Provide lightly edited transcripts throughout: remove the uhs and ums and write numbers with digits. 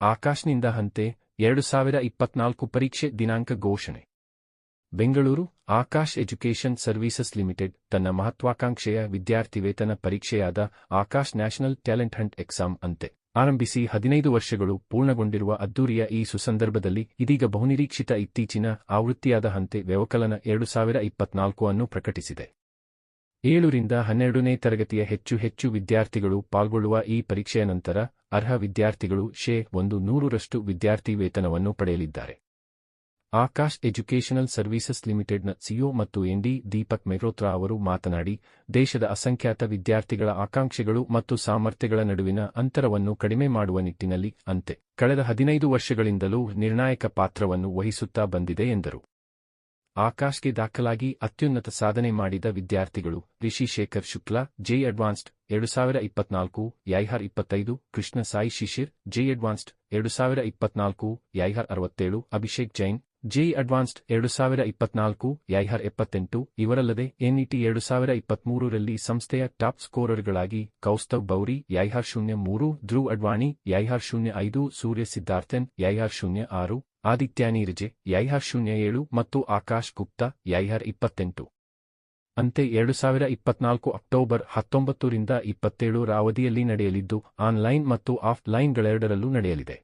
ಆಕಾಶ್ನಿಂದ ಹಂತೆ 2024 ಪರೀಕ್ಷೆ ದಿನಾಂಕ ಘೋಷಣೆ. Bengaluru Aakash education services limited ತನ್ನ ಮಹತ್ವಾಕಾಂಕ್ಷೆಯ ವಿದ್ಯಾರ್ಥಿ ವೇತನ ಪರೀಕ್ಷೆಯಾದ Aakash national talent hunt exam ANTHE ಆರಂಭಿಸಿ 15 ವರ್ಷಗಳು ಪೂರ್ಣಗೊಂಡಿರುವ ಅದ್ದೂರಿಯ ಈ ಸುಸಂದರ್ಭದಲ್ಲಿ ಇದೀಗ ಬಹುನಿರೀಕ್ಷಿತ ಇತ್ತೀಚಿನ ಆವೃತ್ತಿಯಾದ ಹಂತೆ ವ್ಯವಕಲನ 2024 ಅನ್ನು ಪ್ರಕಟಿಸಿದೆ. 7 ರಿಂದ 12ನೇ ತರಗತಿಯ ಹೆಚ್ಚು ವಿದ್ಯಾರ್ಥಿಗಳು ಪಾಲ್ಗೊಳ್ಳುವ ಈ ಪರೀಕ್ಷೆಯ ನಂತರ ಅರ್ಹ ವಿದ್ಯಾರ್ಥಿಗಳು 100% ವಿದ್ಯಾರ್ಥಿ ವೇತನವನ್ನು ಪಡೆಯಲಿದ್ದಾರೆ. ಆಕಾಶ್ ಎಜುಕೇಷನಲ್ ಸರ್ವೀಸಸ್ ಲಿಮಿಟೆಡ್ನ ಸಿಇಒ ಮತ್ತು ಎನ್ಡಿ ದೀಪಕ್ ಮೆಹ್ರೋತ್ರಾ ಅವರು ಮಾತನಾಡಿ, ದೇಶದ ಅಸಂಖ್ಯಾತ ವಿದ್ಯಾರ್ಥಿಗಳ ಆಕಾಂಕ್ಷೆಗಳು ಮತ್ತು ಸಾಮರ್ಥ್ಯಗಳ ನಡುವಿನ ಅಂತರವನ್ನು ಕಡಿಮೆ ಮಾಡುವ ನಿಟ್ಟಿನಲ್ಲಿ ಅಂತೆ ಕಳೆದ 15 ವರ್ಷಗಳಿಂದಲೂ ನಿರ್ಣಾಯಕ ಪಾತ್ರವನ್ನು ವಹಿಸುತ್ತಾ ಬಂದಿದೆ ಎಂದರು. ಆಕಾಶ್ಗೆ ದಾಖಲಾಗಿ ಅತ್ಯುನ್ನತ ಸಾಧನೆ ಮಾಡಿದ ವಿದ್ಯಾರ್ಥಿಗಳು Rishi Shekhar Shukla JEE advanced 2024 YR 25, Krishna Sai Shishir JEE advanced 2024 YR 67, Abhishek Jain JEE advanced 2024 YR 78 ಇವರಲ್ಲದೆ ಎನ್ಇಟಿ 2023ರಲ್ಲಿ ಸಂಸ್ಥೆಯ ಟಾಪ್ ಸ್ಕೋರರ್ಗಳಾಗಿ Kaustav Bauri YR 03, Dhruv Advani YR 05, Surya Siddharthan YR 06, Aditya Neeraje YR 07 ಮತ್ತು ಆಕಾಶ್ ಗುಪ್ತಾ YR 28. ಅಂತೆ 2024 ಅಕ್ಟೋಬರ್ 19 ರಿಂದ 27 ರ ಅವಧಿಯಲ್ಲಿ ನಡೆಯಲಿದ್ದು ಆನ್ಲೈನ್ ಮತ್ತು ಆಫ್ಲೈನ್ಗಳೆರಡರಲ್ಲೂ ನಡೆಯಲಿದೆ.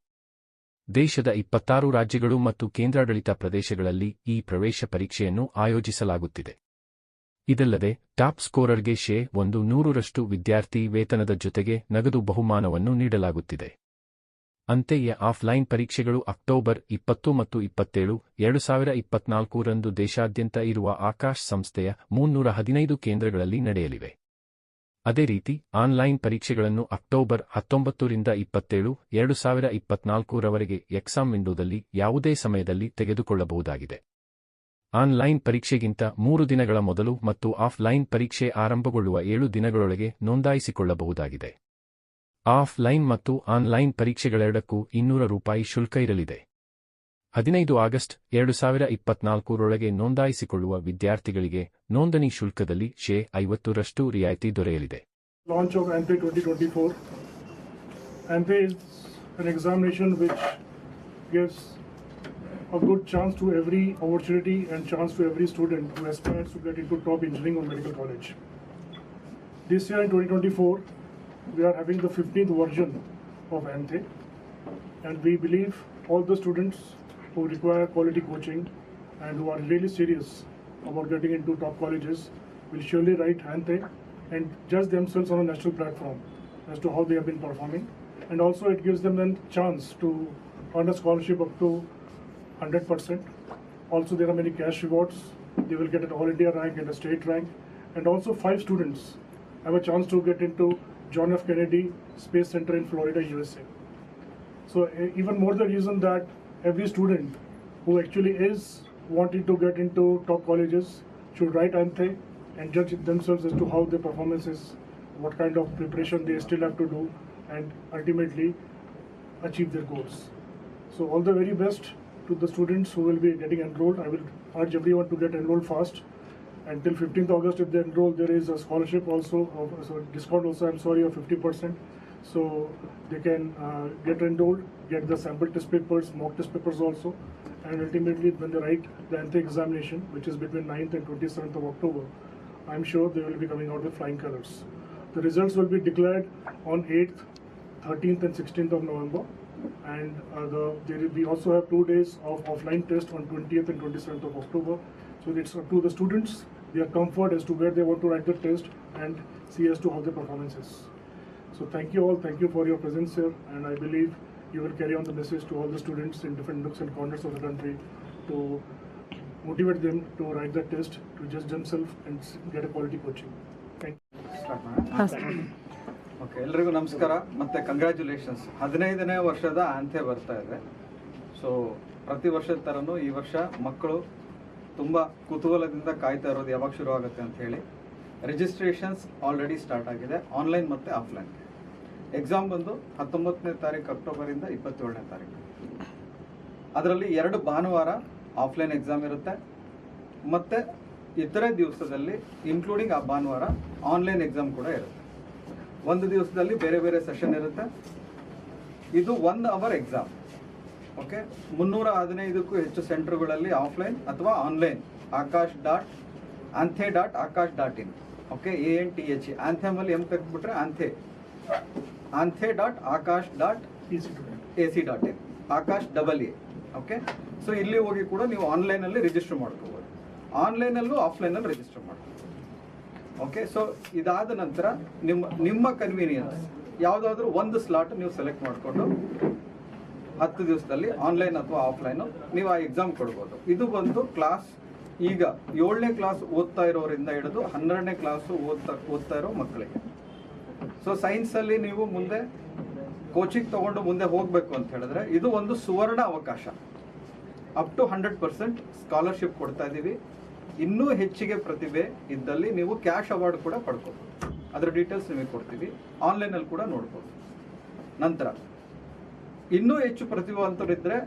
ದೇಶದ 26 ರಾಜ್ಯಗಳು ಮತ್ತು ಕೇಂದ್ರಾಡಳಿತ ಪ್ರದೇಶಗಳಲ್ಲಿ ಈ ಪ್ರವೇಶ ಪರೀಕ್ಷೆಯನ್ನು ಆಯೋಜಿಸಲಾಗುತ್ತಿದೆ. ಇದಲ್ಲದೆ ಟಾಪ್ ಸ್ಕೋರರ್ಗೆ 100% ವಿದ್ಯಾರ್ಥಿ ವೇತನದ ಜೊತೆಗೆ ನಗದು ಬಹುಮಾನವನ್ನು ನೀಡಲಾಗುತ್ತಿದೆ. ಅಂತೆಯೇ ಆಫ್ಲೈನ್ ಪರೀಕ್ಷೆಗಳು ಅಕ್ಟೋಬರ್ 20 ಮತ್ತು 27, 2024 ರಂದು ದೇಶಾದ್ಯಂತ ಇರುವ ಆಕಾಶ್ ಸಂಸ್ಥೆಯ 315 ಕೇಂದ್ರಗಳಲ್ಲಿ ನಡೆಯಲಿವೆ. ಅದೇ ರೀತಿ ಆನ್ಲೈನ್ ಪರೀಕ್ಷೆಗಳನ್ನು ಅಕ್ಟೋಬರ್ 19 ರಿಂದ 27, 2024 ರವರೆಗೆ ಎಕ್ಸಾಮ್ ವಿಂಡೋದಲ್ಲಿ ಯಾವುದೇ ಸಮಯದಲ್ಲಿ ತೆಗೆದುಕೊಳ್ಳಬಹುದಾಗಿದೆ. ಆನ್ಲೈನ್ ಪರೀಕ್ಷೆಗಿಂತ 3 ದಿನಗಳ ಮೊದಲು ಮತ್ತು ಆಫ್ಲೈನ್ ಪರೀಕ್ಷೆ ಆರಂಭಗೊಳ್ಳುವ 7 ದಿನಗಳೊಳಗೆ ನೋಂದಾಯಿಸಿಕೊಳ್ಳಬಹುದಾಗಿದೆ. ಆಫ್ಲೈನ್ ಮತ್ತು ಆನ್ಲೈನ್ ಪರೀಕ್ಷೆಗಳೆರಡಕ್ಕೂ ₹200 ಶುಲ್ಕ ಇರಲಿದೆ. 15 ಆಗಸ್ಟ್ 2024 ರೊಳಗೆ ನೋಂದಾಯಿಸಿಕೊಳ್ಳುವ ವಿದ್ಯಾರ್ಥಿಗಳಿಗೆ ನೋಂದಣಿ ಶುಲ್ಕದಲ್ಲಿ 50% ರಿಯಾಯಿತಿ ದೊರೆಯಲಿದೆ. Launch of ANPE 2024. ANPE is an examination which gives a good chance to every opportunity and chance to every student who aspires to get into top engineering or medical college. This year in 2024, we are having the 15th version of ANPE, and we believe all the students who require quality coaching and who are really serious about getting into top colleges will surely write ANPE and judge themselves on a national platform as to how they have been performing, and also it gives them a chance to earn a scholarship up to 100%. Also there are many cash rewards. They will get an all India rank and a state rank, and also 5 students have a chance to get into John F. Kennedy Space Center in Florida, USA. So even more the reason that every student who actually is wanting to get into top colleges should write ANPE and judge themselves as to how their performance is, what kind of preparation they still have to do, and ultimately achieve their goals. So all the very best to the students who will be getting enrolled. I will urge everyone to get enrolled fast. Until 15th August, if they enroll, there is a scholarship also, discount also, I'm sorry, of 50%. So they can get enrolled, get the sample test papers, mock test papers also, and ultimately when they write the ANPE examination, which is between 9th and 27th of October, I'm sure they will be coming out with flying colors. The results will be declared on 8th, 13th and 16th of November, and we also have 2 days of offline test on 20th and 27th of October. So it's up to the students, their comfort as to where they want to write the test and see as to how their performance is. So thank you all, thank you for your presence here, and I believe you will carry on the message to all the students in different nooks and corners of the country to motivate them to write the test, to judge themselves and get a quality coaching. Thank you. Okay, ಎಲ್ರಿಗೂ ನಮಸ್ಕಾರ ಮತ್ತು congratulations. 15ನೇ ವರ್ಷದ ANPE ಬರ್ತಾ ಇದೆ. So ಪ್ರತಿ ವರ್ಷದ ಥರನೂ ಈ ವರ್ಷ ಮಕ್ಕಳು ತುಂಬ ಕುತೂಹಲದಿಂದ ಕಾಯ್ತಾ ಇರೋದು ಯಾವಾಗ ಶುರು ಆಗುತ್ತೆ ಅಂತ ಹೇಳಿ. ರಿಜಿಸ್ಟ್ರೇಷನ್ಸ್ ಆಲ್ರೆಡಿ ಸ್ಟಾರ್ಟ್ ಆಗಿದೆ, ಆನ್ಲೈನ್ ಮತ್ತು ಆಫ್ಲೈನ್. ಎಕ್ಸಾಮ್ ಬಂದು 19ನೇ ತಾರೀಕು ಅಕ್ಟೋಬರಿಂದ 27ನೇ ತಾರೀಕು. ಅದರಲ್ಲಿ 2 ಭಾನುವಾರ ಆಫ್ಲೈನ್ ಎಕ್ಸಾಮ್ ಇರುತ್ತೆ, ಮತ್ತು ಇತರೆ ದಿವಸದಲ್ಲಿ ಇನ್ಕ್ಲೂಡಿಂಗ್ ಆ ಭಾನುವಾರ ಆನ್ಲೈನ್ ಎಕ್ಸಾಮ್ ಕೂಡ ಇರುತ್ತೆ. ಒಂದು ದಿವಸದಲ್ಲಿ ಬೇರೆ ಬೇರೆ ಸೆಷನ್ ಇರುತ್ತೆ. ಇದು 1 ಅವರ್ ಎಕ್ಸಾಮ್. ಓಕೆ, 315ಕ್ಕೂ ಹೆಚ್ಚು ಸೆಂಟರ್ಗಳಲ್ಲಿ ಆಫ್ಲೈನ್ ಅಥವಾ online anthe.akash.in. Okay, ANTHE anthem ಅಲ್ಲಿ ಎಂ ತೆಗೆದ್ಬಿಟ್ರೆ anthe.akash.ac.in Aakash AA. Okay, so ಇಲ್ಲಿ ಹೋಗಿ ಕೂಡ ನೀವು ಆನ್ಲೈನಲ್ಲಿ ರಿಜಿಸ್ಟರ್ ಮಾಡ್ಕೋಬೋದು, ಆನ್ಲೈನಲ್ಲೂ ಆಫ್ಲೈನಲ್ಲಿ ರಿಜಿಸ್ಟರ್ ಮಾಡ್ಕೋಬೋದು. ಓಕೆ, ಸೊ ಇದಾದ ನಂತರ ನಿಮ್ಮ ಕನ್ವೀನಿಯನ್ಸ್ ಯಾವುದಾದ್ರೂ ಒಂದು ಸ್ಲಾಟ್ ನೀವು ಸೆಲೆಕ್ಟ್ ಮಾಡಿಕೊಂಡು 10 ದಿವಸದಲ್ಲಿ ಆನ್ಲೈನ್ ಅಥವಾ ಆಫ್ಲೈನು ನೀವು ಆ ಎಕ್ಸಾಮ್ ಕೊಡ್ಬೋದು. ಇದು ಬಂದು ಕ್ಲಾಸ್ ಈಗ 7ನೇ ಕ್ಲಾಸ್ ಓದ್ತಾ ಇರೋರಿಂದ ಹಿಡಿದು 12ನೇ ಕ್ಲಾಸು ಓದ್ತಾ ಇರೋ ಮಕ್ಕಳಿಗೆ. ಸೊ ಸೈನ್ಸಲ್ಲಿ ನೀವು ಮುಂದೆ ಕೋಚಿಂಗ್ ತಗೊಂಡು ಮುಂದೆ ಹೋಗಬೇಕು ಅಂತ ಹೇಳಿದ್ರೆ ಇದು ಒಂದು ಸುವರ್ಣ ಅವಕಾಶ. ಅಪ್ ಟು 100% ಸ್ಕಾಲರ್ಶಿಪ್ ಕೊಡ್ತಾ ಇದ್ದೀವಿ. ಇನ್ನೂ ಹೆಚ್ಚಿಗೆ ಪ್ರತಿಭೆ ಇದ್ದಲ್ಲಿ ನೀವು ಕ್ಯಾಶ್ ಅವಾರ್ಡ್ ಕೂಡ ಪಡ್ಕೋಬೋದು. ಅದರ ಡೀಟೇಲ್ಸ್ ನಿಮಗೆ ಕೊಡ್ತೀವಿ, ಆನ್ಲೈನಲ್ಲಿ ಕೂಡ ನೋಡ್ಬೋದು. ನಂತರ ಇನ್ನೂ ಹೆಚ್ಚು ಪ್ರತಿಭಾವಂತರಿದ್ದರೆ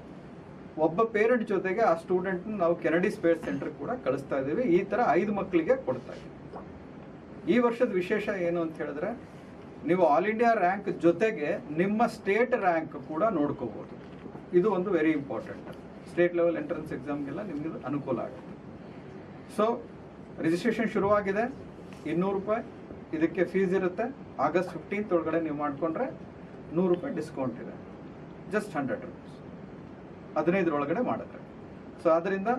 ಒಬ್ಬ ಪೇರೆಂಟ್ ಜೊತೆಗೆ ಆ ಸ್ಟೂಡೆಂಟ್ನ ನಾವು ಕೆನಡಿ ಸ್ಪೇಸ್ ಸೆಂಟರ್ ಕೂಡ ಕಳಿಸ್ತಾ ಇದ್ದೀವಿ. ಈ ಥರ 5 ಮಕ್ಕಳಿಗೆ ಕೊಡ್ತಾ ಇದ್ದೀವಿ. ಈ ವರ್ಷದ ವಿಶೇಷ ಏನು ಅಂತ ಹೇಳಿದ್ರೆ ನೀವು ಆಲ್ ಇಂಡಿಯಾ ರ್ಯಾಂಕ್ ಜೊತೆಗೆ ನಿಮ್ಮ ಸ್ಟೇಟ್ ರ್ಯಾಂಕ್ ಕೂಡ ನೋಡ್ಕೋಬೋದು. ಇದು ಒಂದು very important. State level entrance ಎಕ್ಸಾಮ್ಗೆಲ್ಲ ನಿಮಗೆ ಅನುಕೂಲ ಆಗುತ್ತೆ. ಸೊ ರಿಜಿಸ್ಟ್ರೇಷನ್ ಶುರುವಾಗಿದೆ. 200 ರೂಪಾಯಿ ಇದಕ್ಕೆ ಫೀಸ್ ಇರುತ್ತೆ. ಆಗಸ್ಟ್ 15th ಒಳಗಡೆ ನೀವು ಮಾಡಿಕೊಂಡ್ರೆ 100 ರೂಪಾಯಿ ಡಿಸ್ಕೌಂಟ್ ಇದೆ. ಜಸ್ಟ್ 100 ರೂಪೀಸ್ 15 ಒಳಗಡೆ ಮಾಡಿದ್ರೆ. ಸೊ ಅದರಿಂದ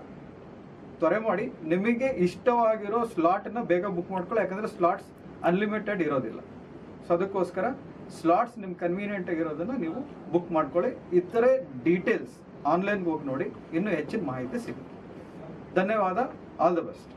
ತ್ವರೆ ಮಾಡಿ, ನಿಮಗೆ ಇಷ್ಟವಾಗಿರೋ ಸ್ಲಾಟನ್ನು ಬೇಗ ಬುಕ್ ಮಾಡ್ಕೊಳ್ಳಿ. ಯಾಕಂದರೆ ಸ್ಲಾಟ್ಸ್ ಅನ್ಲಿಮಿಟೆಡ್ ಇರೋದಿಲ್ಲ. ಸೊ ಅದಕ್ಕೋಸ್ಕರ ಸ್ಲಾಟ್ಸ್ ನಿಮ್ಮ ಕನ್ವೀನಿಯೆಂಟ್ ಆಗಿರೋದನ್ನು ನೀವು ಬುಕ್ ಮಾಡ್ಕೊಳ್ಳಿ. ಇತರೆ ಡೀಟೇಲ್ಸ್ ಆನ್ಲೈನ್ಗೆ ಹೋಗಿ ನೋಡಿ, ಇನ್ನೂ ಹೆಚ್ಚಿನ ಮಾಹಿತಿ ಸಿಗುತ್ತೆ. ಧನ್ಯವಾದ. All the best.